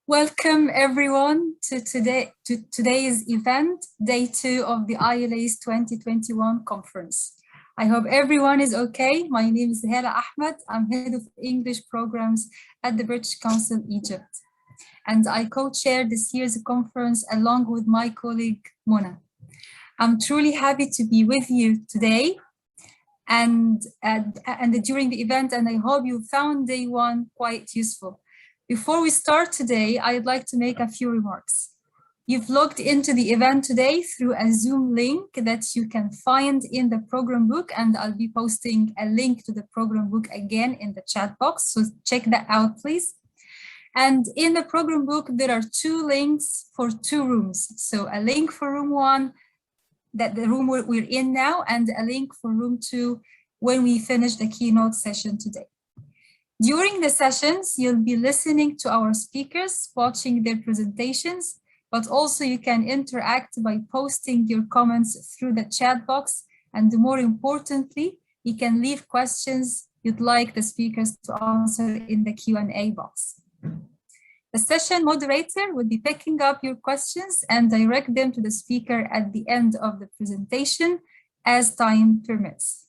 Welcome everyone to today's event, day 2 of the ILACE 2021 conference. I hope everyone is okay. My name is Hanan Ahmed. I'm head of English programs at the British Council Egypt. And I co-chair this year's conference along with my colleague Mona. I'm truly happy to be with you today and during the event, and I hope you found day 1 quite useful. Before we start today, I'd like to make a few remarks. You've logged into the event today through a Zoom link that you can find in the program book, and I'll be posting a link to the program book again in the chat box, so check that out, please. And in the program book, there are 2 links for 2 rooms. So a link for room 1, that the room we're in now, and a link for room 2 when we finish the keynote session today. During the sessions, you'll be listening to our speakers, watching their presentations, but also you can interact by posting your comments through the chat box. And more importantly, you can leave questions you'd like the speakers to answer in the Q&A box. The session moderator will be picking up your questions and direct them to the speaker at the end of the presentation as time permits.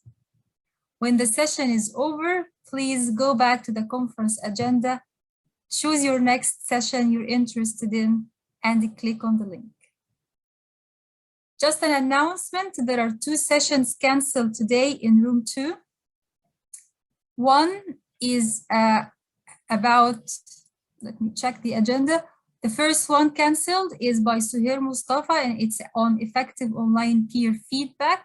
When the session is over, please go back to the conference agenda, choose your next session you're interested in, and click on the link. Just an announcement, there are 2 sessions canceled today in room 2. One is about, let me check the agenda. The first one canceled is by Suhair Mustafa, and it's on effective online peer feedback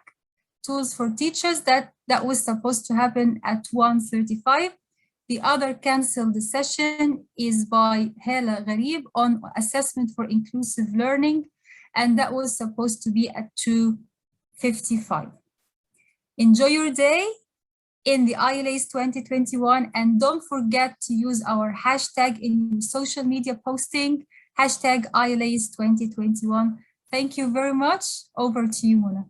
tools for teachers. That was supposed to happen at 1:35. The other canceled session is by Hala Gharib on assessment for inclusive learning, and that was supposed to be at 2:55. Enjoy your day in the ILACE 2021, and don't forget to use our hashtag in your social media posting, hashtag ILACE 2021. Thank you very much. Over to you, Mona.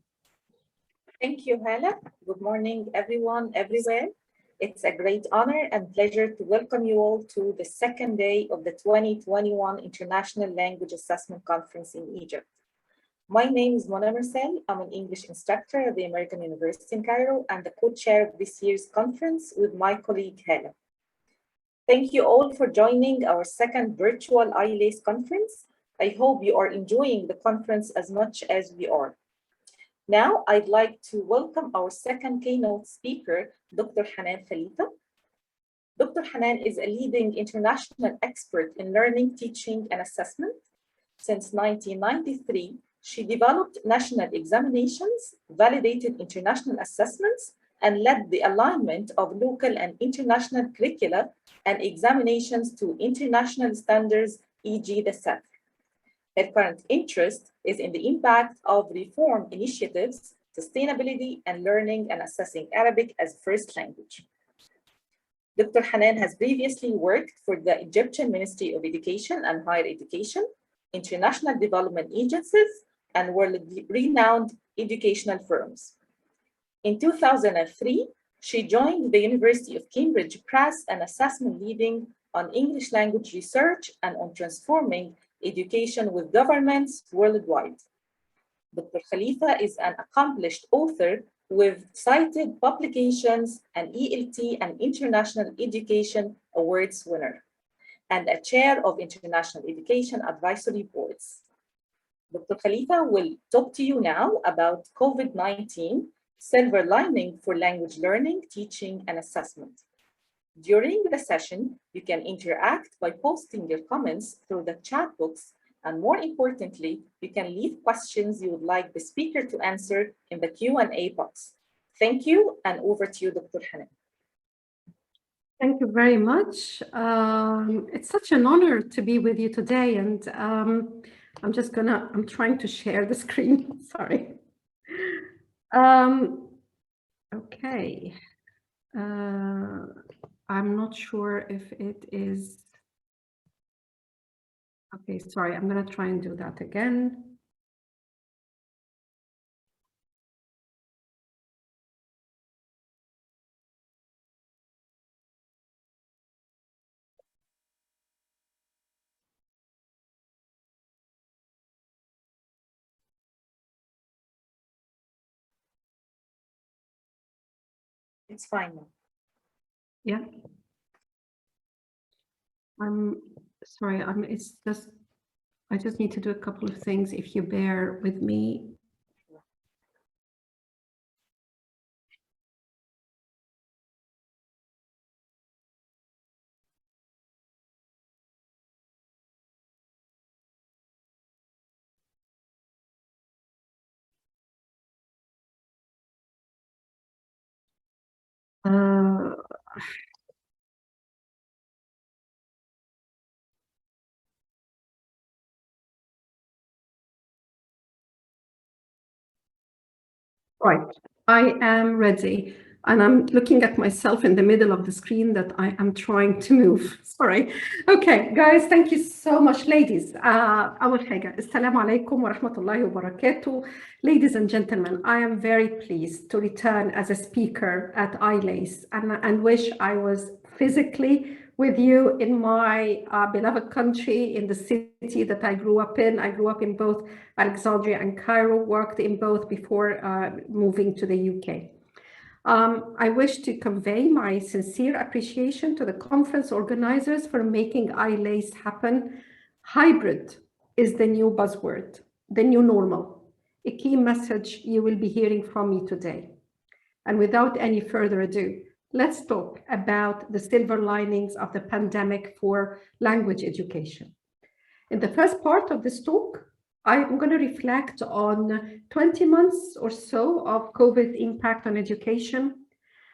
Thank you, Hala. Good morning, everyone, everywhere. It's a great honor and pleasure to welcome you all to the second day of the 2021 International Language Assessment Conference in Egypt. My name is Mona Marcel. I'm an English instructor at the American University in Cairo and the co-chair of this year's conference with my colleague, Hala. Thank you all for joining our second virtual ILACE conference. I hope you are enjoying the conference as much as we are. Now, I'd like to welcome our second keynote speaker, Dr. Hanan Khalifa. Dr. Hanan is a leading international expert in learning, teaching, and assessment. Since 1993, she developed national examinations, validated international assessments, and led the alignment of local and international curricula and examinations to international standards, e.g. the CEFR. Her current interest is in the impact of reform initiatives, sustainability, and learning and assessing Arabic as first language. Dr. Hanan has previously worked for the Egyptian Ministry of Education and Higher Education, international development agencies, and world-renowned educational firms. In 2003, she joined the University of Cambridge Press and Assessment leading on English language research and on transforming education with governments worldwide. Dr. Khalifa is an accomplished author with cited publications, an ELT and International Education Awards winner, and a chair of International Education Advisory Boards. Dr. Khalifa will talk to you now about COVID-19, silver lining for language learning, teaching, and assessment. During the session, you can interact by posting your comments through the chat box, and more importantly, you can leave questions you would like the speaker to answer in the Q&A box. Thank you, and over to you, Dr. Hanan. Thank you very much. It's such an honor to be with you today, and I'm trying to share the screen, sorry. Okay. I'm not sure if it is, okay, sorry, I'm gonna try and do that again. It's fine now. Yeah. I'm sorry, it's just, I just need to do a couple of things if you bear with me. Right, I am ready. And I'm looking at myself in the middle of the screen that I am trying to move. Sorry. Okay, guys, thank you so much, ladies. أول حاجة, السلام عليكم ورحمة الله وبركاته. Ladies and gentlemen, I am very pleased to return as a speaker at ILACE and wish I was physically with you in my beloved country, in the city that I grew up in. I grew up in both Alexandria and Cairo, worked in both before moving to the UK. I wish to convey my sincere appreciation to the conference organizers for making ILACE happen. Hybrid is the new buzzword, the new normal, a key message you will be hearing from me today. And without any further ado, let's talk about the silver linings of the pandemic for language education. In the first part of this talk, I'm going to reflect on 20 months or so of COVID impact on education,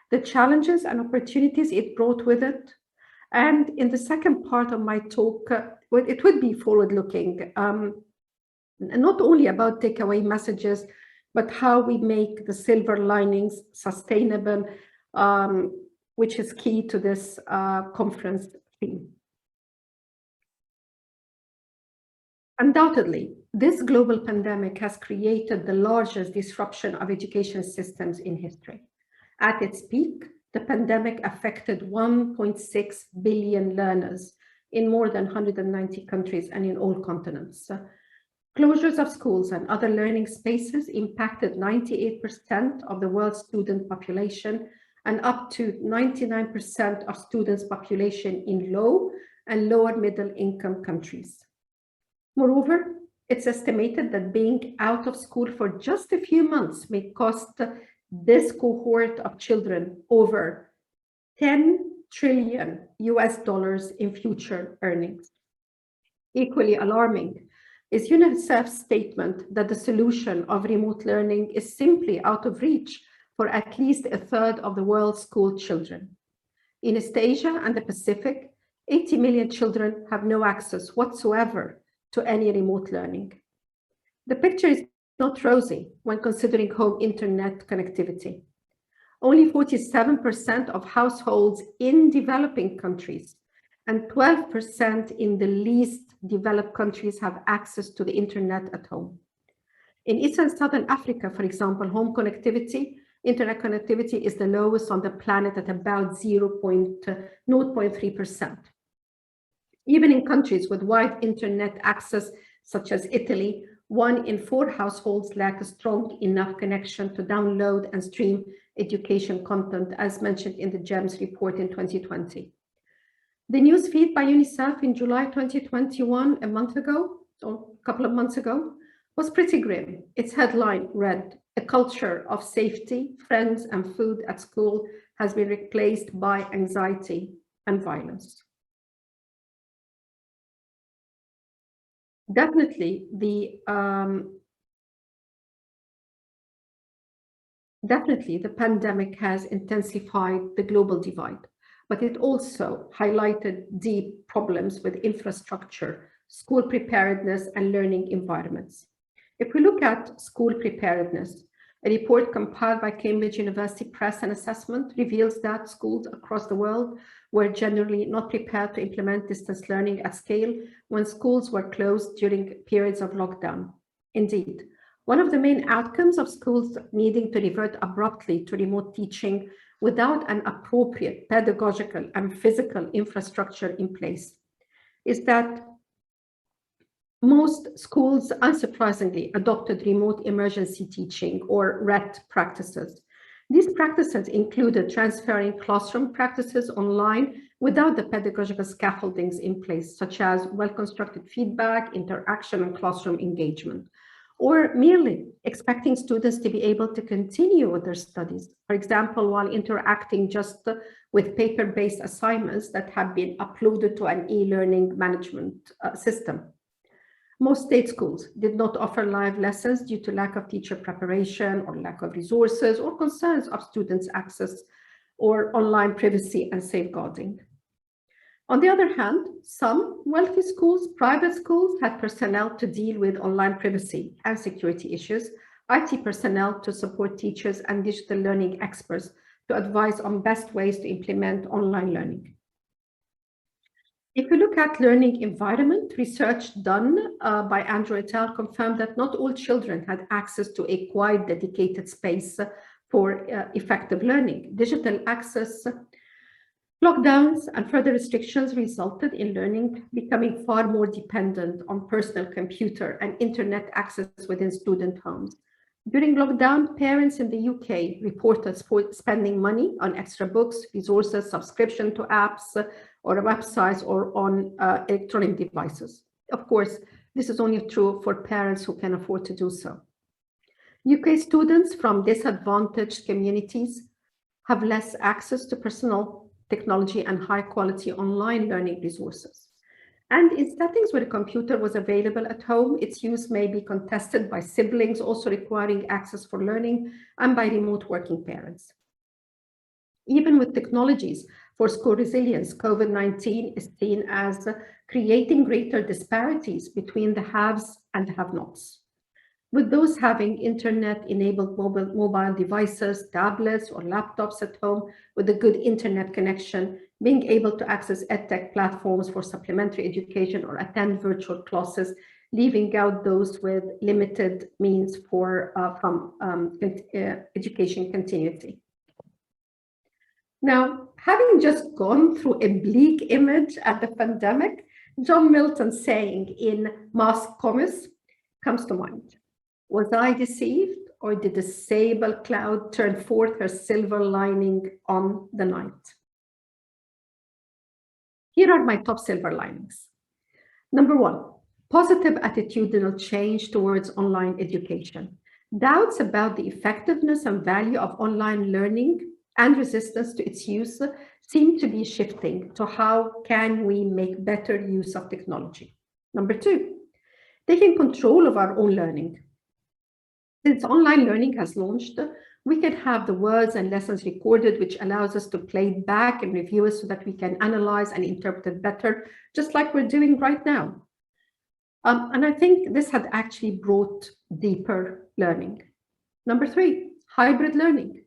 the challenges and opportunities it brought with it. And in the second part of my talk, it would be forward-looking, not only about takeaway messages, but how we make the silver linings sustainable, which is key to this conference theme. Undoubtedly, this global pandemic has created the largest disruption of education systems in history. At its peak, the pandemic affected 1.6 billion learners in more than 190 countries and in all continents. Closures of schools and other learning spaces impacted 98% of the world's student population and up to 99% of students' population in low and lower middle income countries. Moreover, it's estimated that being out of school for just a few months may cost this cohort of children over $10 trillion in future earnings. Equally alarming is UNICEF's statement that the solution of remote learning is simply out of reach for at least a third of the world's school children. In East Asia and the Pacific, 80 million children have no access whatsoever to any remote learning. The picture is not rosy when considering home internet connectivity. Only 47% of households in developing countries and 12% in the least developed countries have access to the internet at home. In East and Southern Africa, for example, home connectivity, internet connectivity is the lowest on the planet at about 0.3%. Even in countries with wide internet access, such as Italy, 1 in 4 households lack a strong enough connection to download and stream education content, as mentioned in the GEMS report in 2020. The news feed by UNICEF in July 2021, a month ago, or a couple of months ago, was pretty grim. Its headline read, "A culture of safety, friends, and food at school has been replaced by anxiety and violence." Definitely, the pandemic has intensified the global divide, but it also highlighted deep problems with infrastructure, school preparedness, and learning environments. If we look at school preparedness, a report compiled by Cambridge University Press and Assessment reveals that schools across the world were generally not prepared to implement distance learning at scale when schools were closed during periods of lockdown. Indeed, one of the main outcomes of schools needing to revert abruptly to remote teaching without an appropriate pedagogical and physical infrastructure in place is that most schools, unsurprisingly, adopted remote emergency teaching or RET practices. These practices included transferring classroom practices online without the pedagogical scaffoldings in place, such as well-constructed feedback, interaction, and classroom engagement, or merely expecting students to be able to continue with their studies, for example, while interacting just with paper-based assignments that have been uploaded to an e-learning management system. Most state schools did not offer live lessons due to lack of teacher preparation or lack of resources or concerns of students' access or online privacy and safeguarding. On the other hand, some wealthy schools, private schools, had personnel to deal with online privacy and security issues, IT personnel to support teachers, and digital learning experts to advise on best ways to implement online learning. If we look at learning environment, research done by Andrew et al. Confirmed that not all children had access to a quiet, dedicated space for effective learning. Digital access, lockdowns, and further restrictions resulted in learning becoming far more dependent on personal computer and internet access within student homes. During lockdown, parents in the UK reported spending money on extra books, resources, subscription to apps or websites or on electronic devices. Of course, this is only true for parents who can afford to do so. UK students from disadvantaged communities have less access to personal technology and high-quality online learning resources. And in settings where a computer was available at home, its use may be contested by siblings also requiring access for learning and by remote working parents. Even with technologies for school resilience, COVID-19 is seen as creating greater disparities between the haves and have-nots. With those having internet-enabled mobile devices, tablets, or laptops at home with a good internet connection, being able to access EdTech platforms for supplementary education or attend virtual classes, leaving out those with limited means for education continuity. Now, having just gone through a bleak image at the pandemic, John Milton's saying in Mask Comus comes to mind. Was I deceived, or did the sable cloud turn forth her silver lining on the night? Here are my top silver linings. Number one, positive attitudinal change towards online education. Doubts about the effectiveness and value of online learning and resistance to its use seem to be shifting to how can we make better use of technology. Number two, taking control of our own learning. Since online learning has launched, we can have the words and lessons recorded, which allows us to play it back and review it so that we can analyze and interpret it better, just like we're doing right now. And I think this had actually brought deeper learning. Number three, hybrid learning.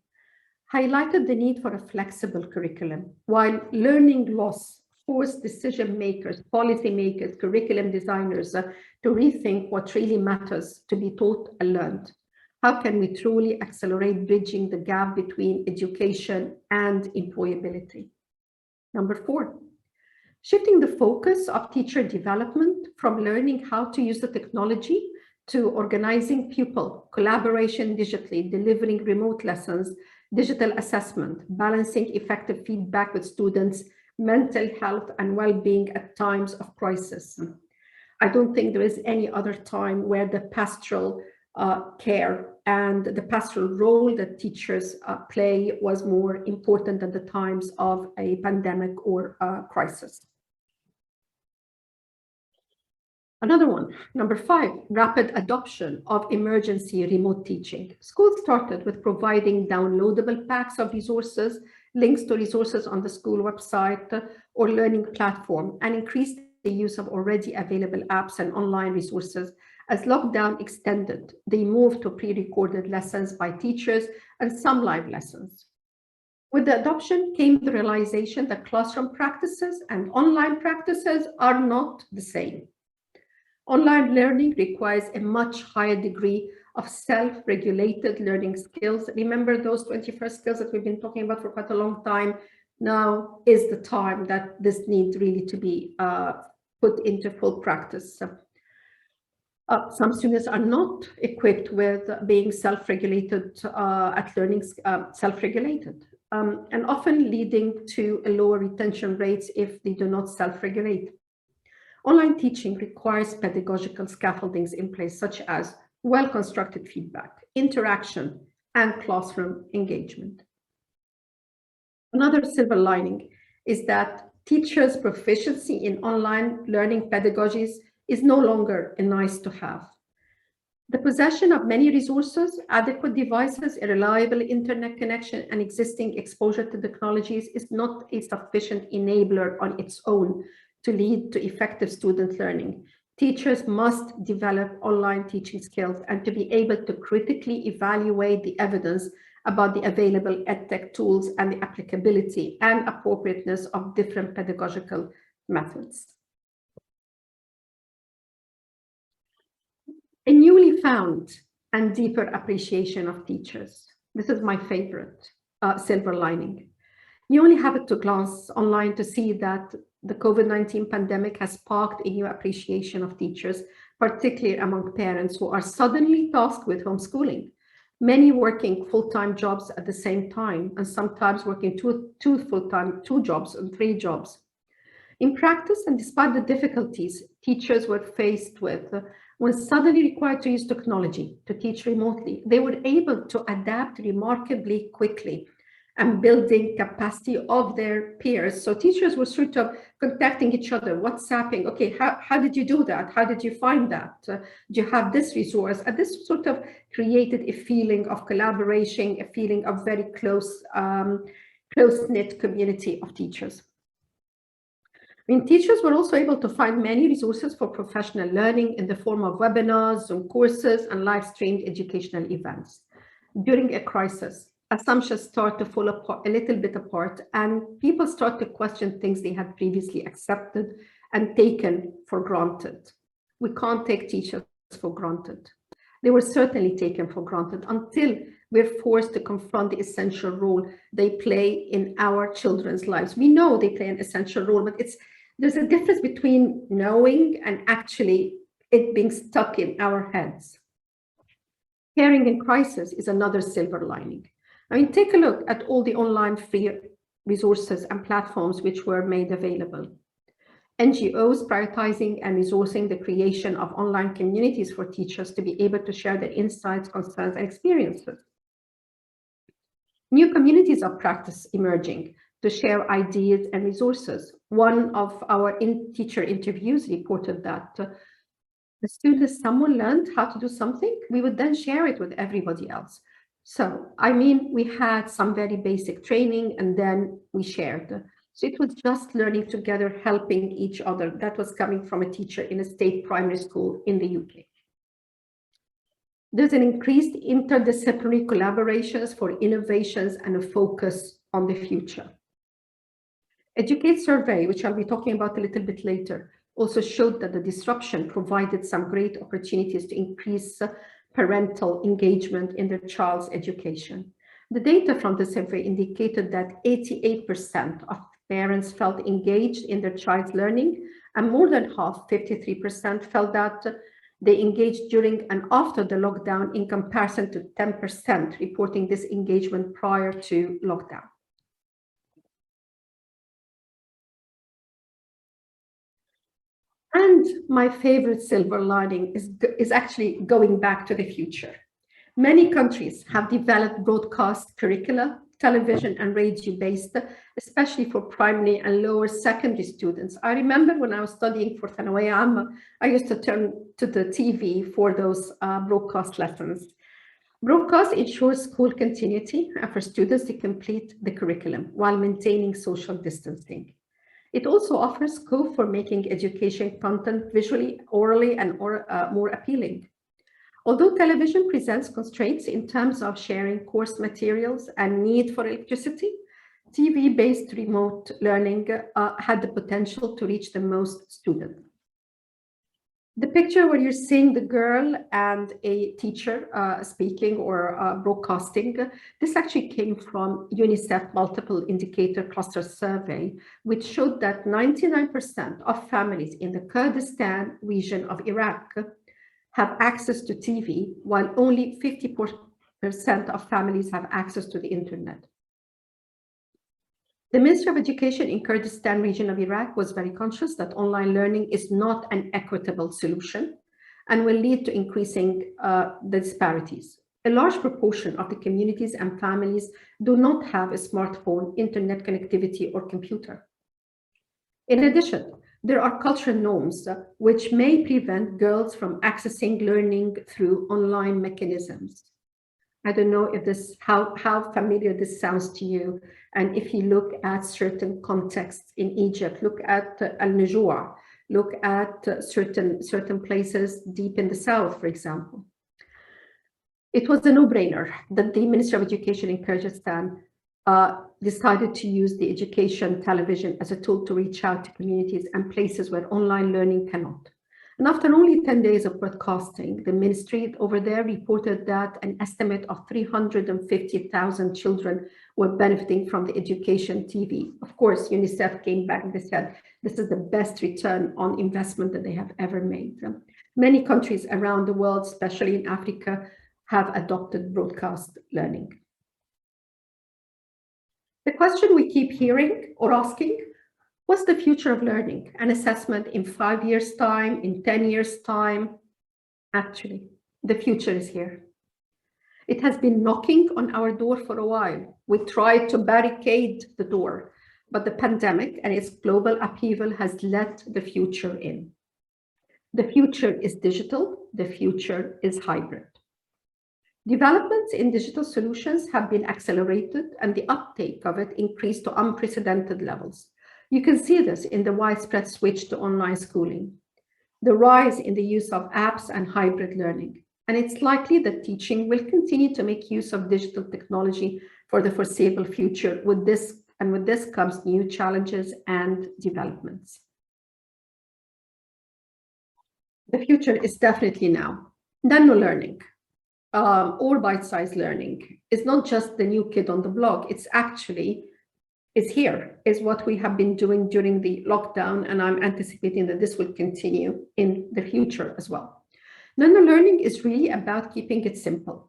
Highlighted the need for a flexible curriculum, while learning loss forced decision makers, policy makers, curriculum designers to rethink what really matters to be taught and learned. How can we truly accelerate bridging the gap between education and employability? Number four, shifting the focus of teacher development from learning how to use the technology to organizing pupil collaboration digitally, delivering remote lessons, digital assessment, balancing effective feedback with students' mental health and well-being at times of crisis. I don't think there is any other time where the pastoral care and the pastoral role that teachers play was more important than the times of a pandemic or crisis. Another one, number five, rapid adoption of emergency remote teaching. Schools started with providing downloadable packs of resources, links to resources on the school website or learning platform, and increased the use of already available apps and online resources. As lockdown extended, they moved to pre-recorded lessons by teachers and some live lessons. With the adoption came the realization that classroom practices and online practices are not the same. Online learning requires a much higher degree of self-regulated learning skills. Remember those 21st skills that we've been talking about for quite a long time? Now is the time that this needs really to be put into full practice. Some students are not equipped with being self-regulated at learning, self-regulated, and often leading to a lower retention rates if they do not self-regulate. Online teaching requires pedagogical scaffoldings in place, such as well-constructed feedback, interaction, and classroom engagement. Another silver lining is that teachers' proficiency in online learning pedagogies is no longer a nice to have. The possession of many resources, adequate devices, a reliable internet connection, and existing exposure to technologies is not a sufficient enabler on its own to lead to effective student learning. Teachers must develop online teaching skills and to be able to critically evaluate the evidence about the available EdTech tools and the applicability and appropriateness of different pedagogical methods. A newly found and deeper appreciation of teachers. This is my favorite silver lining. You only have to glance online to see that the COVID-19 pandemic has sparked a new appreciation of teachers, particularly among parents who are suddenly tasked with homeschooling. Many working full-time jobs at the same time, and sometimes working two jobs and 3 jobs. In practice, and despite the difficulties teachers were faced with, when suddenly required to use technology to teach remotely, they were able to adapt remarkably quickly and building capacity of their peers. So teachers were sort of contacting each other, WhatsApping, okay, how did you do that? How did you find that? Do you have this resource? And this sort of created a feeling of collaboration, a feeling of very close-knit community of teachers. I mean, teachers were also able to find many resources for professional learning in the form of webinars, Zoom courses, and live-streamed educational events. During a crisis, assumptions start to fall apart, a little bit apart, and people start to question things they had previously accepted and taken for granted. We can't take teachers for granted. They were certainly taken for granted until we're forced to confront the essential role they play in our children's lives. We know they play an essential role, but there's a difference between knowing and actually it being stuck in our heads. Caring in crisis is another silver lining. I mean, take a look at all the online free resources and platforms which were made available. NGOs prioritizing and resourcing the creation of online communities for teachers to be able to share their insights, concerns, and experiences. New communities of practice emerging to share ideas and resources. One of our teacher interviews reported that as soon as someone learned how to do something, we would then share it with everybody else. So, I mean, we had some very basic training and then we shared. So it was just learning together, helping each other. That was coming from a teacher in a state primary school in the UK. There's an increased interdisciplinary collaborations for innovations and a focus on the future. Educate survey, which I'll be talking about a little bit later, also showed that the disruption provided some great opportunities to increase parental engagement in their child's education. The data from the survey indicated that 88% of parents felt engaged in their child's learning, and more than half, 53%, felt that they engaged during and after the lockdown in comparison to 10% reporting this engagement prior to lockdown. And my favorite silver lining is actually going back to the future. Many countries have developed broadcast curricula, television and radio-based, especially for primary and lower secondary students. I remember when I was studying for Thanawiyya Amma, I used to turn to the TV for those broadcast lessons. Broadcast ensures school continuity and for students to complete the curriculum while maintaining social distancing. It also offers scope for making education content visually, orally, and more appealing. Although television presents constraints in terms of sharing course materials and need for electricity, TV-based remote learning had the potential to reach the most students. The picture where you're seeing the girl and a teacher speaking or broadcasting, this actually came from UNICEF Multiple Indicator Cluster Survey, which showed that 99% of families in the Kurdistan region of Iraq have access to TV, while only 50% of families have access to the internet. The Ministry of Education in Kurdistan region of Iraq was very conscious that online learning is not an equitable solution and will lead to increasing the disparities. A large proportion of the communities and families do not have a smartphone, internet connectivity, or computer. In addition, there are cultural norms which may prevent girls from accessing learning through online mechanisms. I don't know if this, how familiar this sounds to you. And if you look at certain contexts in Egypt, look at Al-Najua, look at certain places deep in the south, for example. It was a no-brainer that the Ministry of Education in Kyrgyzstan decided to use the education television as a tool to reach out to communities and places where online learning cannot. And after only 10 days of broadcasting, the ministry over there reported that an estimate of 350,000 children were benefiting from the education TV. Of course, UNICEF came back and they said, this is the best return on investment that they have ever made. Many countries around the world, especially in Africa, have adopted broadcast learning. The question we keep hearing or asking, what's the future of learning? An assessment in 5 years' time, in 10 years' time? Actually, the future is here. It has been knocking on our door for a while. We tried to barricade the door, but the pandemic and its global upheaval has let the future in. The future is digital. The future is hybrid. Developments in digital solutions have been accelerated and the uptake of it increased to unprecedented levels. You can see this in the widespread switch to online schooling, the rise in the use of apps and hybrid learning. And it's likely that teaching will continue to make use of digital technology for the foreseeable future. With this comes new challenges and developments. The future is definitely now. Nano learning. Or bite-sized learning is not just the new kid on the block, it's actually is here, is what we have been doing during the lockdown, and I'm anticipating that this will continue in the future as well. Nano learning is really about keeping it simple,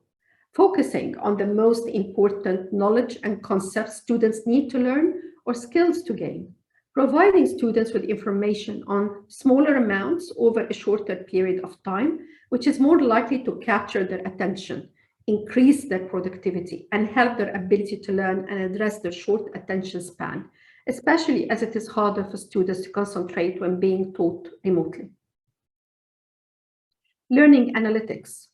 focusing on the most important knowledge and concepts students need to learn or skills to gain, providing students with information on smaller amounts over a shorter period of time, which is more likely to capture their attention, increase their productivity, and help their ability to learn and address their short attention span, especially as it is harder for students to concentrate when being taught remotely. Learning analytics.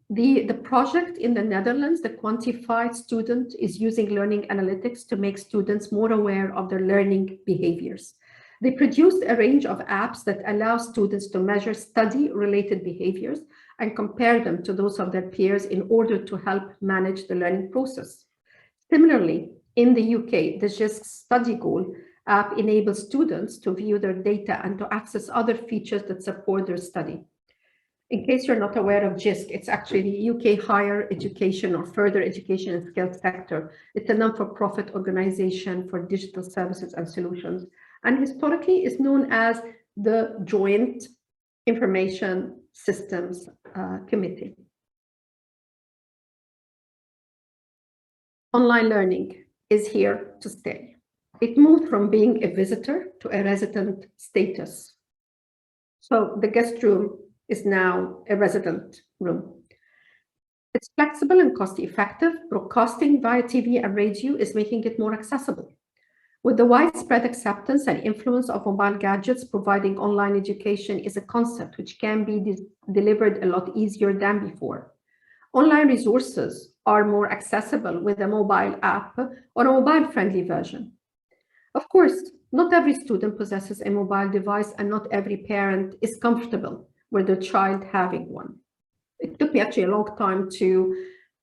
The project in the Netherlands, the Quantified Student, is using learning analytics to make students more aware of their learning behaviors. They produced a range of apps that allow students to measure study-related behaviors and compare them to those of their peers in order to help manage the learning process. Similarly, in the UK, the JISC Study Goal app enables students to view their data and to access other features that support their study. In case you're not aware of JISC, it's actually the UK Higher Education or Further Education and Skills Sector. It's a non-for-profit organization for digital services and solutions, and historically is known as the Joint Information Systems Committee. Online learning is here to stay. It moved from being a visitor to a resident status. So the guest room is now a resident room. It's flexible and cost-effective. Broadcasting via TV and radio is making it more accessible. With the widespread acceptance and influence of mobile gadgets, providing online education is a concept which can be delivered a lot easier than before. Online resources are more accessible with a mobile app or a mobile-friendly version. Of course, not every student possesses a mobile device and not every parent is comfortable with their child having one. It took me actually a long time to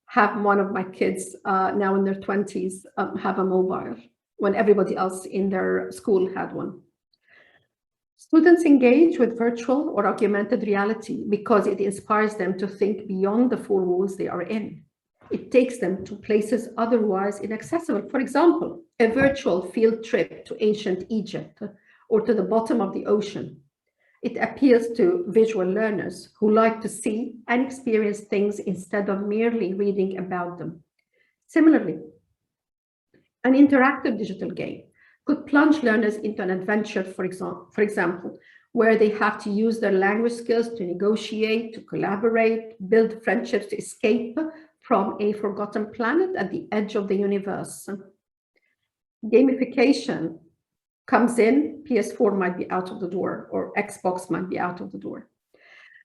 have one of my kids now in their 20s have a mobile when everybody else in their school had one. Students engage with virtual or augmented reality because it inspires them to think beyond the four walls they are in. It takes them to places otherwise inaccessible. For example, a virtual field trip to ancient Egypt or to the bottom of the ocean. It appeals to visual learners who like to see and experience things instead of merely reading about them. Similarly, an interactive digital game could plunge learners into an adventure, for example, where they have to use their language skills to negotiate, to collaborate, build friendships, to escape from a forgotten planet at the edge of the universe. Gamification comes in, PS4 might be out of the door, or Xbox might be out of the door.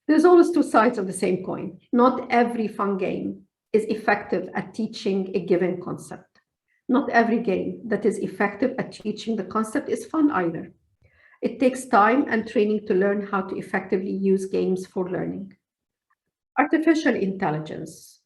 There's always two sides of the same coin. Not every fun game is effective at teaching a given concept. Not every game that is effective at teaching the concept is fun either. It takes time and training to learn how to effectively use games for learning. Artificial intelligence.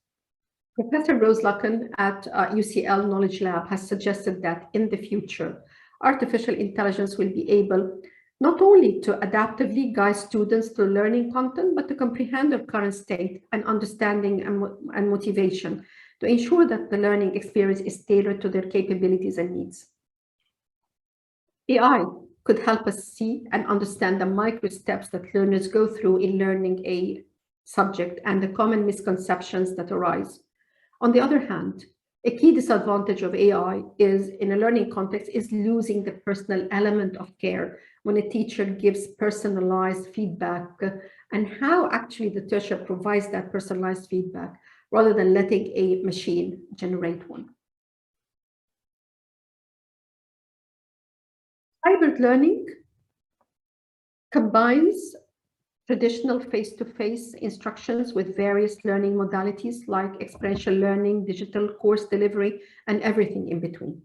Professor Rose Luckin at UCL Knowledge Lab has suggested that in the future, artificial intelligence will be able not only to adaptively guide students through learning content, but to comprehend their current state and understanding and motivation to ensure that the learning experience is tailored to their capabilities and needs. AI could help us see and understand the micro steps that learners go through in learning a subject and the common misconceptions that arise. On the other hand, a key disadvantage of AI is, in a learning context, is losing the personal element of care when a teacher gives personalized feedback and how actually the teacher provides that personalized feedback rather than letting a machine generate one. Hybrid learning combines traditional face-to-face instructions with various learning modalities like experiential learning, digital course delivery, and everything in between.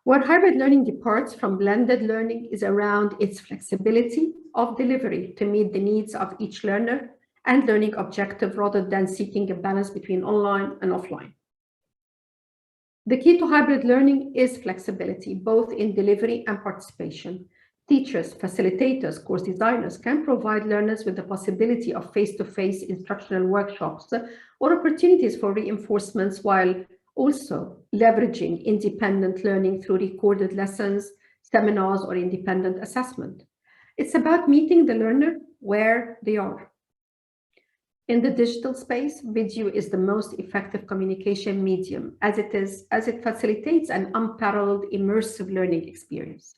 Where hybrid learning departs from blended learning is around its flexibility of delivery to meet the needs of each learner and learning objective rather than seeking a balance between online and offline. The key to hybrid learning is flexibility, both in delivery and participation. Teachers, facilitators, course designers can provide learners with the possibility of face-to-face instructional workshops or opportunities for reinforcements while also leveraging independent learning through recorded lessons, seminars, or independent assessment. It's about meeting the learner where they are. In the digital space, video is the most effective communication medium as it facilitates an unparalleled immersive learning experience.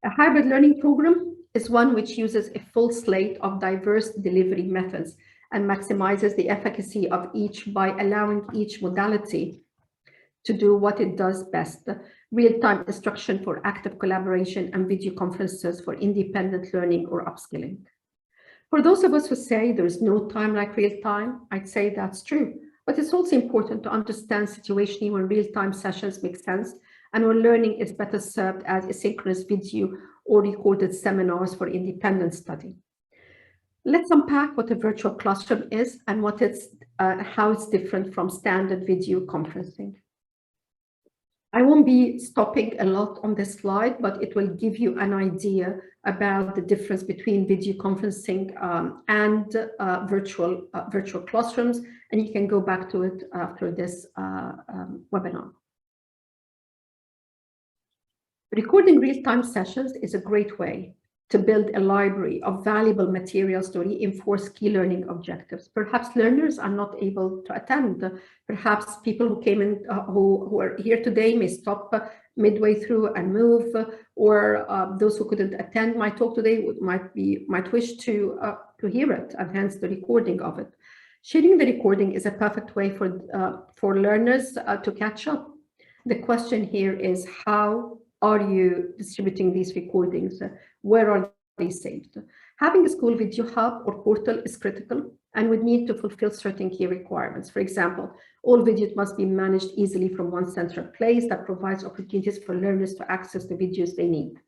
A hybrid learning program is one which uses a full slate of diverse delivery methods and maximizes the efficacy of each by allowing each modality to do what it does best: real-time instruction for active collaboration and video conferences for independent learning or upskilling. For those of us who say there is no time like real time, I'd say that's true, but it's also important to understand situationally when real-time sessions make sense and when learning is better served as asynchronous video or recorded seminars for independent study. Let's unpack what a virtual classroom is and how it's different from standard video conferencing. I won't be stopping a lot on this slide, but it will give you an idea about the difference between video conferencing and virtual classrooms, and you can go back to it after this webinar. Recording real-time sessions is a great way to build a library of valuable materials to reinforce key learning objectives. Perhaps learners are not able to attend. Perhaps people who came in, who are here today may stop midway through and move, or those who couldn't attend my talk today might wish to hear it, and hence the recording of it. Sharing the recording is a perfect way for learners to catch up. The question here is, how are you distributing these recordings? Where are they saved? Having a school video hub or portal is critical and would need to fulfill certain key requirements. For example, all videos must be managed easily from one central place that provides opportunities for learners to access the videos they need.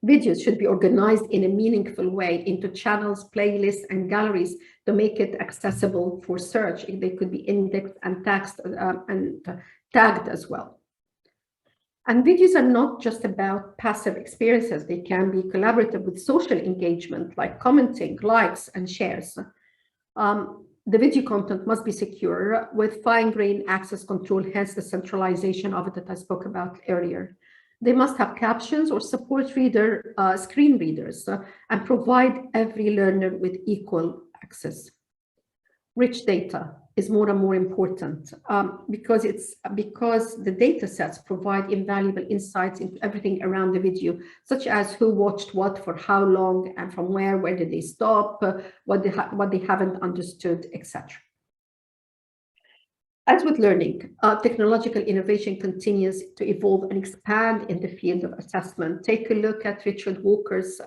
Videos should be organized in a meaningful way into channels, playlists, and galleries to make it accessible for search. They could be indexed and tagged as well. And videos are not just about passive experiences. They can be collaborative with social engagement, like commenting, likes, and shares. The video content must be secure with fine-grained access control, hence the centralization of it that I spoke about earlier. They must have captions or support reader screen readers and provide every learner with equal access. Rich data is more and more important because the data sets provide invaluable insights into everything around the video, such as who watched what for how long and from where did they stop, what they haven't understood, etc. As with learning, technological innovation continues to evolve and expand in the field of assessment. Take a look at Richard Walker's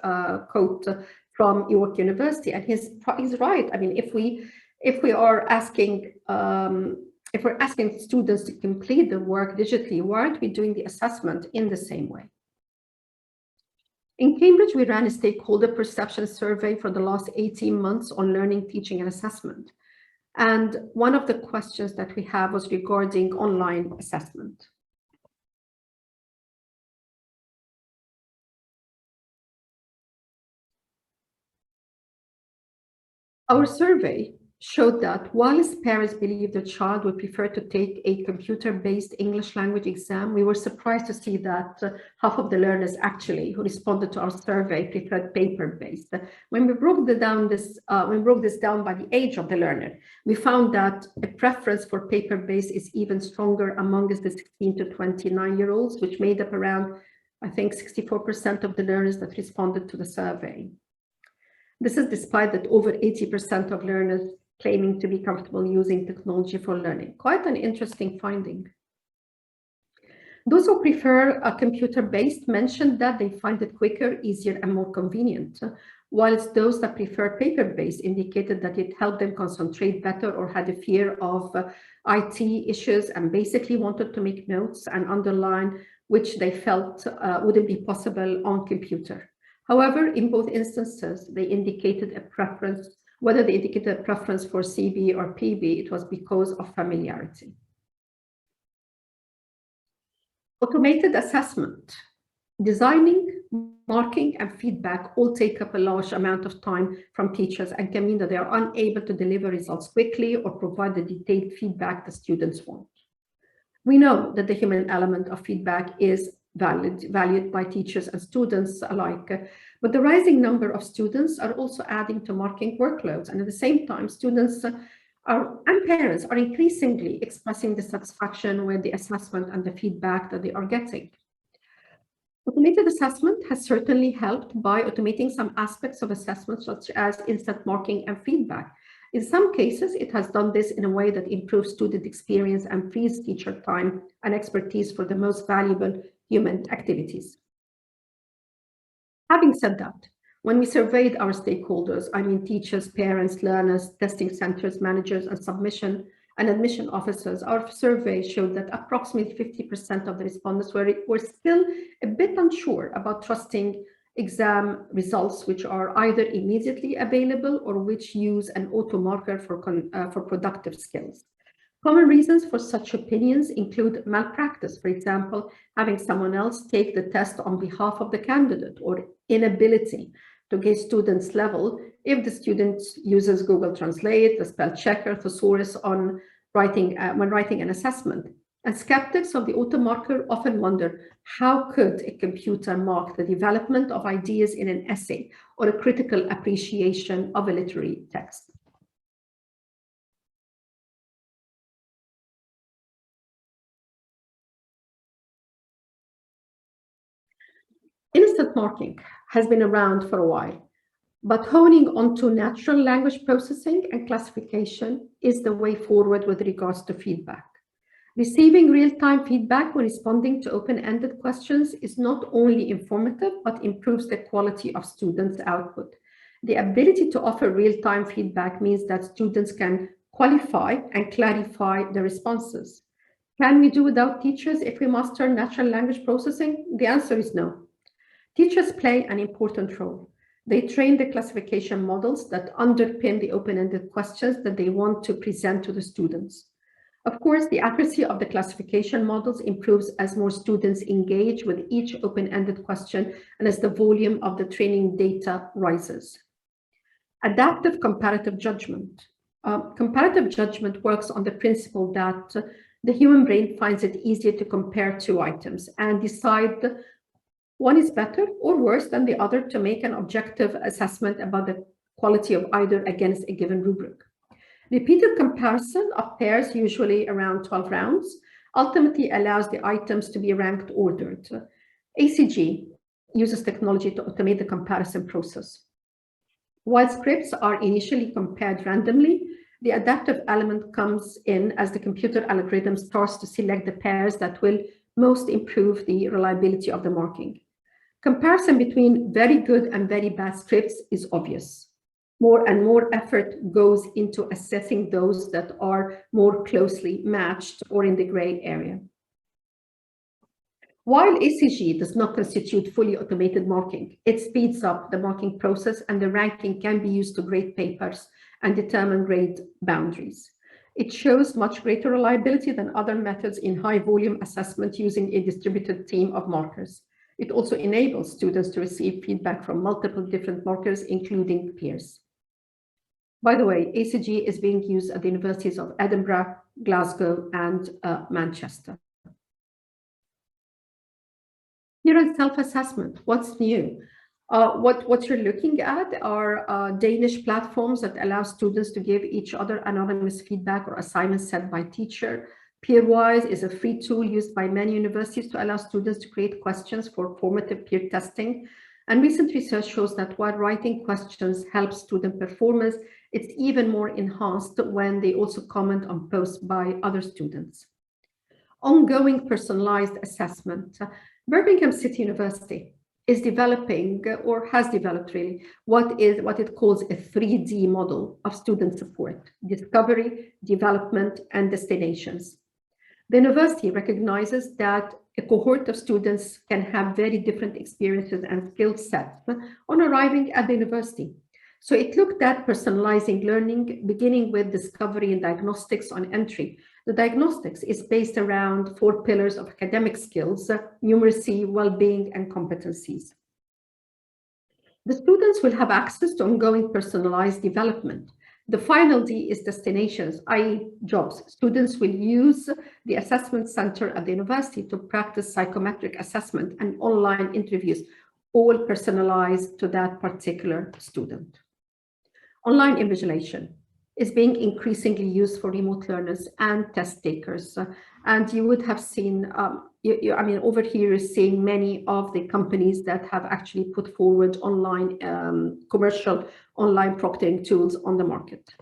quote from York University, and he's right. I mean, if we're asking students to complete the work digitally, why aren't we doing the assessment in the same way? In Cambridge, we ran a stakeholder perception survey for the last 18 months on learning, teaching, and assessment. And one of the questions that we have was regarding online assessment. Our survey showed that whilst parents believe their child would prefer to take a computer-based English language exam, we were surprised to see that half of the learners actually who responded to our survey preferred paper-based. When we broke this down by the age of the learner, we found that a preference for paper-based is even stronger amongst the 16 to 29-year-olds, which made up around, I think, 64% of the learners that responded to the survey. This is despite that over 80% of learners claiming to be comfortable using technology for learning. Quite an interesting finding. Those who prefer a computer-based mentioned that they find it quicker, easier, and more convenient, whilst those that prefer paper-based indicated that it helped them concentrate better or had a fear of IT issues and basically wanted to make notes and underline, which they felt wouldn't be possible on computer. However, in both instances, they indicated a preference. Whether they indicated a preference for CB or PB, it was because of familiarity. Automated assessment. Designing, marking, and feedback all take up a large amount of time from teachers and can mean that they are unable to deliver results quickly or provide the detailed feedback the students want. We know that the human element of feedback is valued by teachers and students alike, but the rising number of students are also adding to marking workloads, and at the same time, students and parents are increasingly expressing dissatisfaction with the assessment and the feedback that they are getting. Automated assessment has certainly helped by automating some aspects of assessment, such as instant marking and feedback. In some cases, it has done this in a way that improves student experience and frees teacher time and expertise for the most valuable human activities. Having said that, when we surveyed our stakeholders, I mean teachers, parents, learners, testing centers, managers, and submission and admission officers, our survey showed that approximately 50% of the respondents were still a bit unsure about trusting exam results, which are either immediately available or which use an auto marker for productive skills. Common reasons for such opinions include malpractice, for example, having someone else take the test on behalf of the candidate, or inability to gauge students' level if the student uses Google Translate, the spell checker, thesaurus when writing an assessment. And skeptics of the auto marker often wonder, how could a computer mark the development of ideas in an essay or a critical appreciation of a literary text? Instant marking has been around for a while, but honing onto natural language processing and classification is the way forward with regards to feedback. Receiving real-time feedback when responding to open-ended questions is not only informative, but improves the quality of students' output. The ability to offer real-time feedback means that students can qualify and clarify the responses. Can we do without teachers if we master natural language processing? The answer is no. Teachers play an important role. They train the classification models that underpin the open-ended questions that they want to present to the students. Of course, the accuracy of the classification models improves as more students engage with each open-ended question and as the volume of the training data rises. Adaptive comparative judgment. Comparative judgment works on the principle that The human brain finds it easier to compare two items and decide one is better or worse than the other to make an objective assessment about the quality of either against a given rubric. Repeated comparison of pairs, usually around 12 rounds, ultimately allows the items to be ranked ordered. ACG uses technology to automate the comparison process. While scripts are initially compared randomly, the adaptive element comes in as the computer algorithm starts to select the pairs that will most improve the reliability of the marking. Comparison between very good and very bad scripts is obvious. More and more effort goes into assessing those that are more closely matched or in the gray area. While ACG does not constitute fully automated marking, it speeds up the marking process, and the ranking can be used to grade papers and determine grade boundaries. It shows much greater reliability than other methods in high volume assessment using a distributed team of markers. It also enables students to receive feedback from multiple different markers, including peers. By the way, ACG is being used at the universities of Edinburgh, Glasgow, and Manchester. Here in self-assessment, what's new? What you're looking at are Danish platforms that allow students to give each other anonymous feedback or assignments set by teacher. Peerwise is a free tool used by many universities to allow students to create questions for formative peer testing. And recent research shows that while writing questions helps student performance, it's even more enhanced when they also comment on posts by other students. Ongoing personalized assessment. Birmingham City University is developing, or has developed really, what it calls a 3D model of student support: discovery, development, and destinations. The university recognizes that a cohort of students can have very different experiences and skill sets on arriving at the university. So it looked at personalizing learning, beginning with discovery and diagnostics on entry. The diagnostics is based around 4 pillars of academic skills: numeracy, well-being, and competencies. The students will have access to ongoing personalized development. The final D is destinations, i.e. jobs. Students will use the assessment center at the university to practice psychometric assessment and online interviews, all personalized to that particular student. Online invigilation is being increasingly used for remote learners and test takers. And you would have seen, over here you're seeing many of the companies that have actually put forward online, commercial online proctoring tools on the market.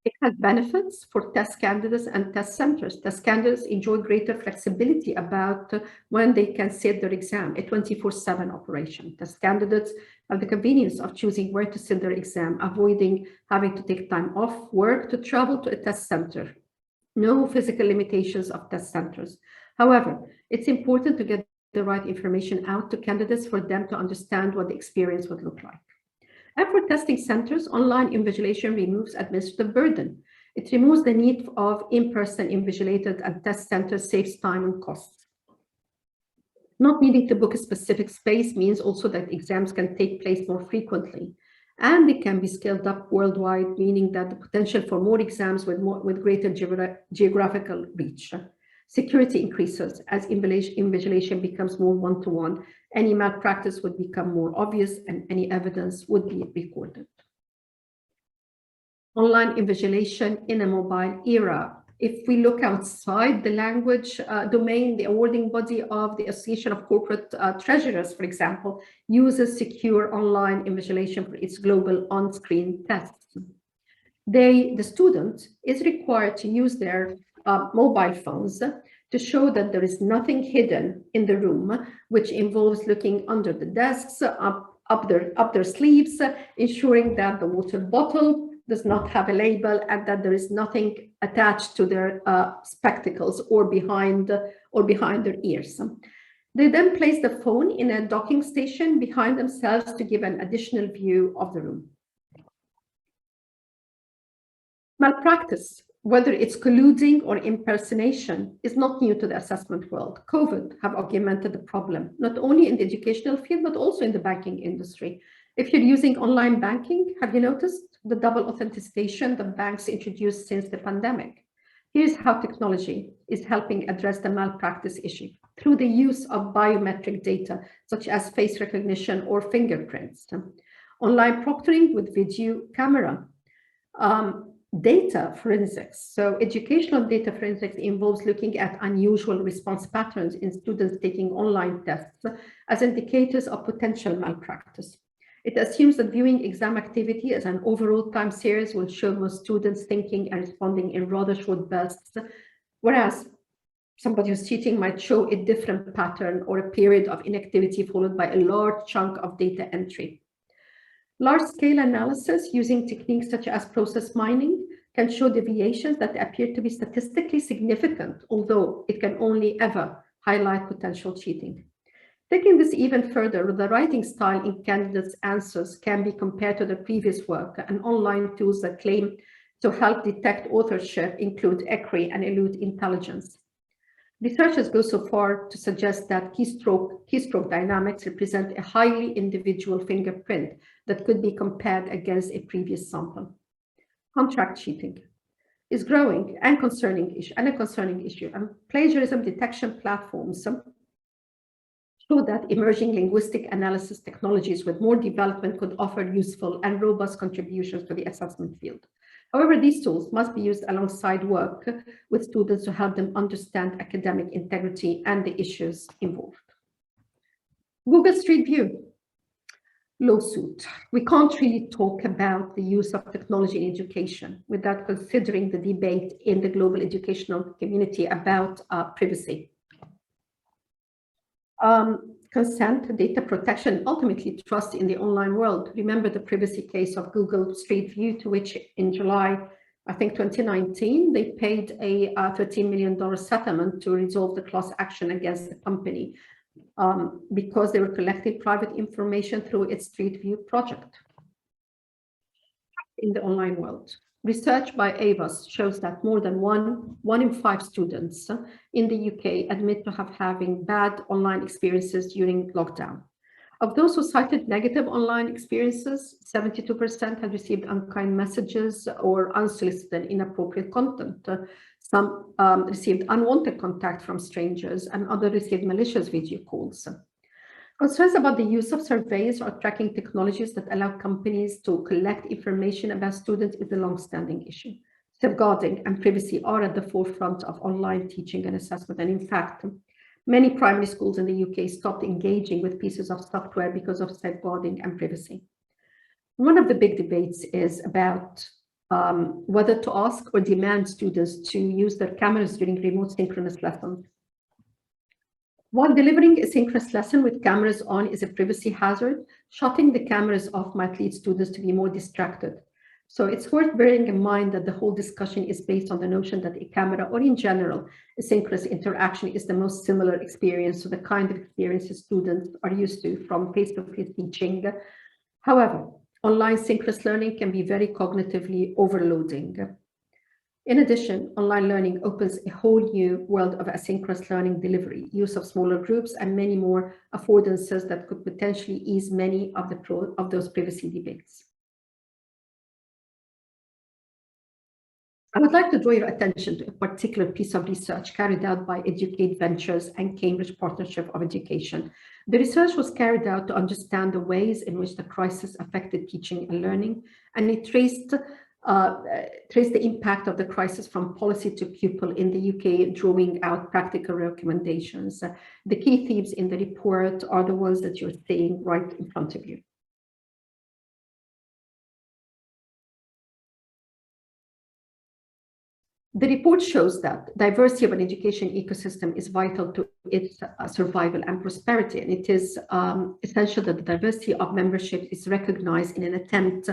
It has benefits for test candidates and test centers. Test candidates enjoy greater flexibility about when they can sit their exam, a 24/7 operation. Test candidates have the convenience of choosing where to sit their exam, avoiding having to take time off work to travel to a test center. No physical limitations of test centers. However, it's important to get the right information out to candidates for them to understand what the experience would look like. And for testing centers, online invigilation removes administrative burden. It removes the need of in-person invigilated and test centers, saves time and costs. Not needing to book a specific space means also that exams can take place more frequently, and they can be scaled up worldwide, meaning that the potential for more exams with greater geographical reach. Security increases as invigilation becomes more one-to-one. Any malpractice would become more obvious and any evidence would be recorded. Online invigilation in a mobile era. If we look outside the language domain, the awarding body of the Association of Corporate Treasurers, for example, uses secure online invigilation for its global on-screen tests. The student is required to use their mobile phones to show that there is nothing hidden in the room, which involves looking under the desks, up their sleeves, ensuring that the water bottle does not have a label and that there is nothing attached to their spectacles or behind their ears. They then place the phone in a docking station behind themselves to give an additional view of the room. Malpractice, whether it's colluding or impersonation, is not new to the assessment world. COVID have augmented the problem, not only in the educational field, but also in the banking industry. If you're using online banking, have you noticed the double authentication that banks introduced since the pandemic? Here's how technology is helping address the malpractice issue through the use of biometric data, such as face recognition or fingerprints, online proctoring with video camera, data forensics. So educational data forensics involves looking at unusual response patterns in students taking online tests as indicators of potential malpractice. It assumes that viewing exam activity as an overall time series will show most students thinking and responding in rather short bursts, whereas somebody who's cheating might show a different pattern or a period of inactivity followed by a large chunk of data entry. Large-scale analysis using techniques such as process mining can show deviations that appear to be statistically significant, although it can only ever highlight potential cheating. Taking this even further, the writing style in candidates' answers can be compared to the previous work, and online tools that claim to help detect authorship include ECRI and elude intelligence. Researchers go so far to suggest that keystroke dynamics represent a highly individual fingerprint that could be compared against a previous sample. Contract cheating is growing and a concerning issue, and plagiarism detection platforms show that emerging linguistic analysis technologies with more development could offer useful and robust contributions to the assessment field. However, these tools must be used alongside work with students to help them understand academic integrity and the issues involved. Google Street View lawsuit. We can't really talk about the use of technology in education without considering the debate in the global educational community about privacy. Consent, data protection, ultimately trust in the online world. Remember the privacy case of Google Street View, to which in July, I think 2019, they paid a $13 million settlement to resolve the class action against the company because they were collecting private information through its Street View project. In the online world, research by AVAS shows that more than one in 5 students in the UK admit to having bad online experiences during lockdown. Of those who cited negative online experiences, 72% had received unkind messages or unsolicited inappropriate content. Some received unwanted contact from strangers, and others received malicious video calls. Concerns about the use of surveys or tracking technologies that allow companies to collect information about students is a long-standing issue. Safeguarding and privacy are at the forefront of online teaching and assessment. And in fact, many primary schools in the UK stopped engaging with pieces of software because of safeguarding and privacy. One of the big debates is about whether to ask or demand students to use their cameras during remote synchronous lessons. While delivering a synchronous lesson with cameras on is a privacy hazard, shutting the cameras off might lead students to be more distracted. So it's worth bearing in mind that the whole discussion is based on the notion that a camera, or in general, a synchronous interaction is the most similar experience to the kind of experiences students are used to from face-to-face teaching. However, online synchronous learning can be very cognitively overloading. In addition, online learning opens a whole new world of asynchronous learning delivery, use of smaller groups, and many more affordances that could potentially ease many of those privacy debates. I would like to draw your attention to a particular piece of research carried out by Educate Ventures and Cambridge Partnership of Education. The research was carried out to understand the ways in which the crisis affected teaching and learning, and it traced the impact of the crisis from policy to pupil in the UK, drawing out practical recommendations. The key themes in the report are the ones that you're seeing right in front of you. The report shows that diversity of an education ecosystem is vital to its survival and prosperity, and it is essential that the diversity of membership is recognized in an attempt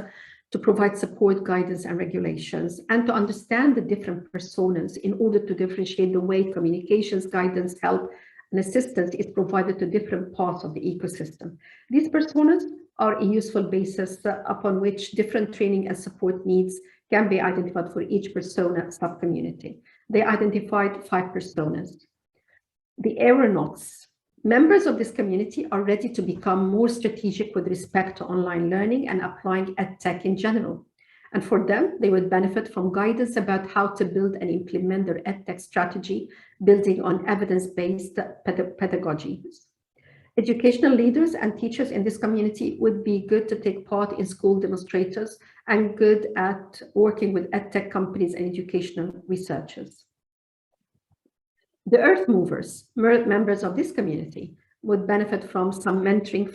to provide support, guidance, and regulations, and to understand the different personas in order to differentiate the way communications, guidance, help, and assistance is provided to different parts of the ecosystem. These personas are a useful basis upon which different training and support needs can be identified for each persona sub-community. They identified 5 personas. The aeronauts. Members of this community are ready to become more strategic with respect to online learning and applying EdTech in general. And for them, they would benefit from guidance about how to build and implement their EdTech strategy, building on evidence-based pedagogies. Educational leaders and teachers in this community would be good to take part in school demonstrators and good at working with EdTech companies and educational researchers. The earth movers, members of this community, would benefit from some mentoring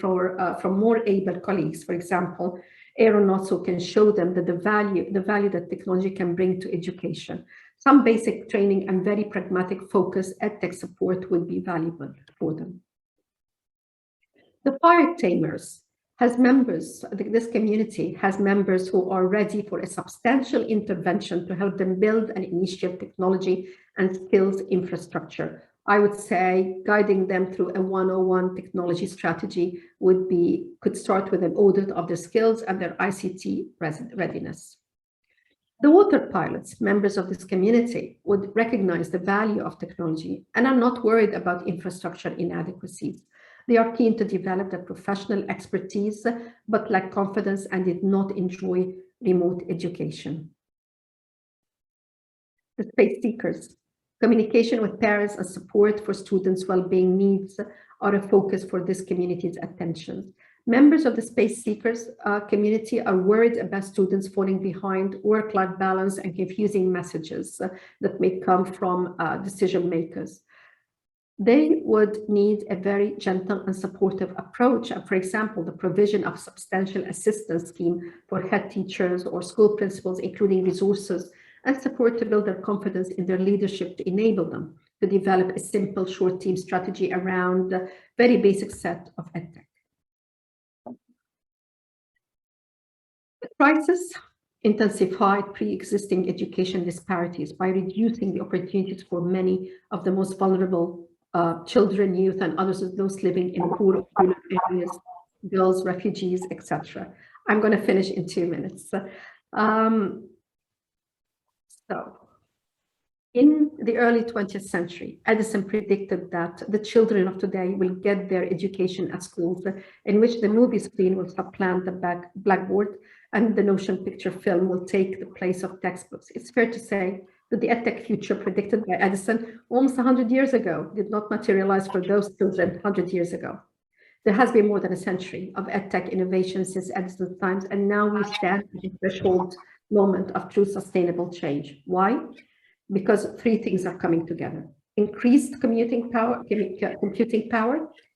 from more able colleagues. For example, aeronauts who can show them that the value that technology can bring to education. Some basic training and very pragmatic focus EdTech support would be valuable for them. The fire tamers has members, this community has members who are ready for a substantial intervention to help them build and initiate technology and skills infrastructure. I would say guiding them through a 101 technology strategy could start with an audit of their skills and their ICT readiness. The water pilots, members of this community, would recognize the value of technology and are not worried about infrastructure inadequacies. They are keen to develop their professional expertise, but lack confidence and did not enjoy remote education. The space seekers. Communication with parents and support for students' well-being needs are a focus for this community's attention. Members of the space seekers community are worried about students falling behind, work-life balance, and confusing messages that may come from decision makers. They would need a very gentle and supportive approach. For example, the provision of substantial assistance scheme for head teachers or school principals, including resources and support to build their confidence in their leadership to enable them to develop a simple short team strategy around a very basic set of EdTech. The crisis intensified pre-existing education disparities by reducing the opportunities for many of the most vulnerable children, youth, and others, those living in poor areas, girls, refugees, etc. I'm going to finish in 2 minutes. So, in the early 20th century, Edison predicted that the children of today will get their education at schools in which the movie screen will supplant the blackboard and the motion picture film will take the place of textbooks. It's fair to say that the EdTech future predicted by Edison almost 100 years ago did not materialize for those children 100 years ago. There has been more than a century of EdTech innovation since Edison's times, and now we stand at the threshold moment of true sustainable change. Why? Because 3 things are coming together. Increased computing power,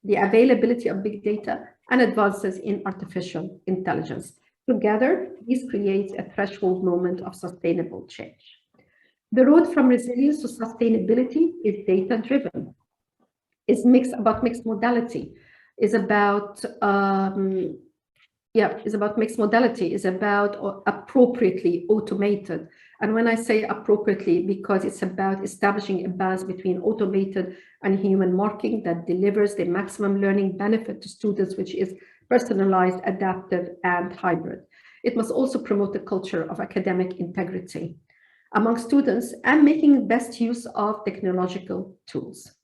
the availability of big data, and advances in artificial intelligence. Together, this creates a threshold moment of sustainable change. The road from resilience to sustainability is data-driven. It's about mixed modality. Is about mixed modality. Is about appropriately automated. And when I say appropriately, because it's about establishing a balance between automated and human marking that delivers the maximum learning benefit to students, which is personalized, adaptive, and hybrid. It must also promote a culture of academic integrity among students and making best use of technological tools.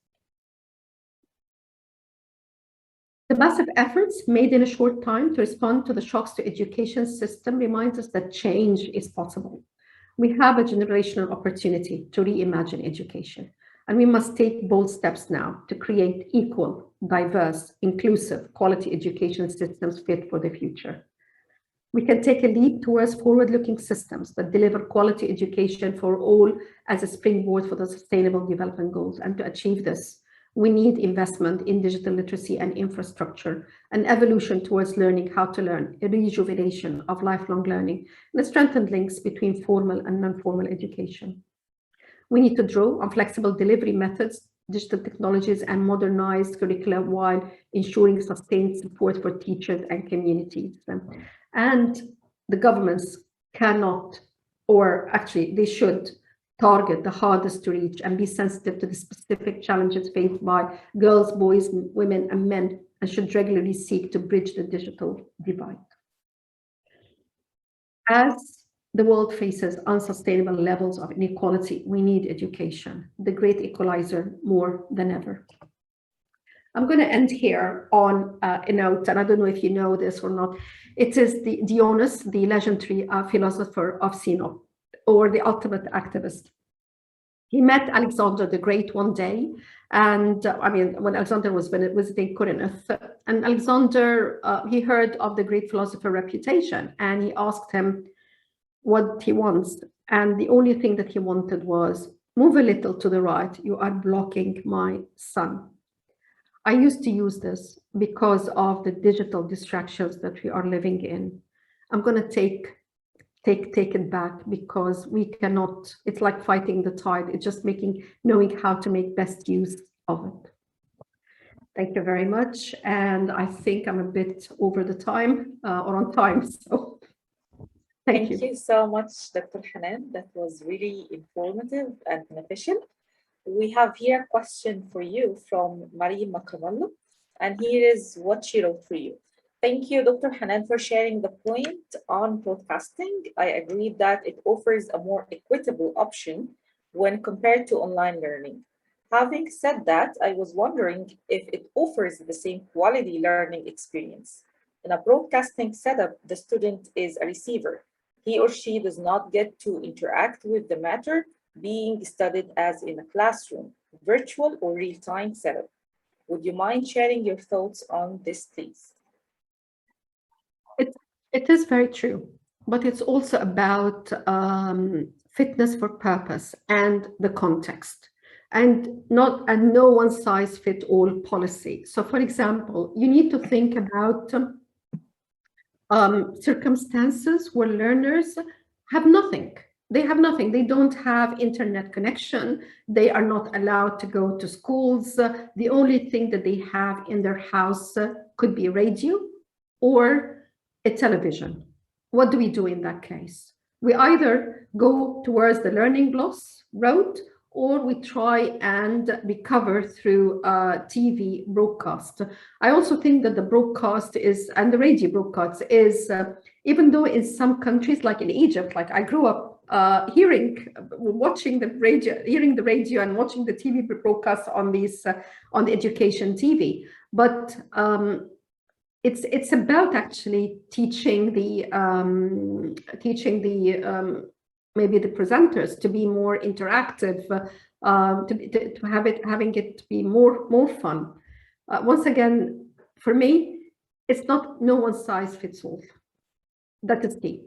The massive efforts made in a short time to respond to the shocks to education system reminds us that change is possible. We have a generational opportunity to reimagine education, and we must take bold steps now to create equal, diverse, inclusive, quality education systems fit for the future. We can take a leap towards forward-looking systems that deliver quality education for all as a springboard for the Sustainable Development Goals. And to achieve this, we need investment in digital literacy and infrastructure, an evolution towards learning how to learn, a rejuvenation of lifelong learning, and strengthened links between formal and non-formal education. We need to draw on flexible delivery methods, digital technologies, and modernized curricula while ensuring sustained support for teachers and communities. And the governments cannot, or actually they should, target the hardest to reach and be sensitive to the specific challenges faced by girls, boys, women, and men, and should regularly seek to bridge the digital divide. As the world faces unsustainable levels of inequality, we need education, the great equalizer, more than ever. I'm going to end here on a note, and I don't know if you know this or not. It is Dionys, the legendary philosopher of Sino, or the ultimate activist. He met Alexander the Great one day, and when Alexander was visiting Corinth, and Alexander, he heard of the great philosopher reputation, and he asked him what he wants. And the only thing that he wanted was, move a little to the right, you are blocking my sun. I used to use this because of the digital distractions that we are living in. I'm going to take it back, because we cannot, it's like fighting the tide. It's just knowing how to make best use of it. Thank you very much. And I think I'm a bit over the time or on time. So thank you so much, Dr. Hanan. That was really informative and beneficial. We have here a question for you from Marie Makamallo, and here is what she wrote for you. Thank you, Dr. Hanan, for sharing the point on broadcasting. I agree that it offers a more equitable option when compared to online learning. Having said that, I was wondering if it offers the same quality learning experience. In a broadcasting setup, the student is a receiver. He or she does not get to interact with the matter being studied as in a classroom, virtual or real-time setup. Would you mind sharing your thoughts on this, please? It is very true, but it's also about fitness for purpose and the context, and no one size fit all policy. So, for example, you need to think about circumstances where learners have nothing. They have nothing. They don't have internet connection. They are not allowed to go to schools. The only thing that they have in their house could be radio or a television. What do we do in that case? We either go towards the learning loss road, or we try and recover through TV broadcast. I also think that the broadcast is, and the radio broadcast is, even though in some countries, like in Egypt, like I grew up watching the radio, hearing the radio and watching the TV broadcasts on these, on the education TV. But it's about actually teaching the maybe the presenters to be more interactive, having it be more fun. Once again, for me, it's not no one size fits all. That is key.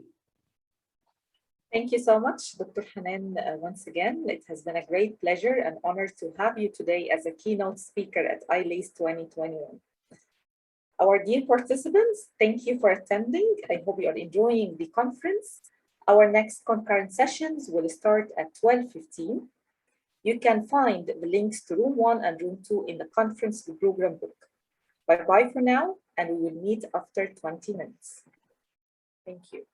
Thank you so much, Dr. Hanan. Once again, it has been a great pleasure and honor to have you today as a keynote speaker at ILACE 2021. Our dear participants, thank you for attending. I hope you are enjoying the conference. Our next concurrent sessions will start at 12:15. You can find the links to room 1 and room 2 in the conference program book. Bye-bye for now, and we will meet after 20 minutes. Thank you.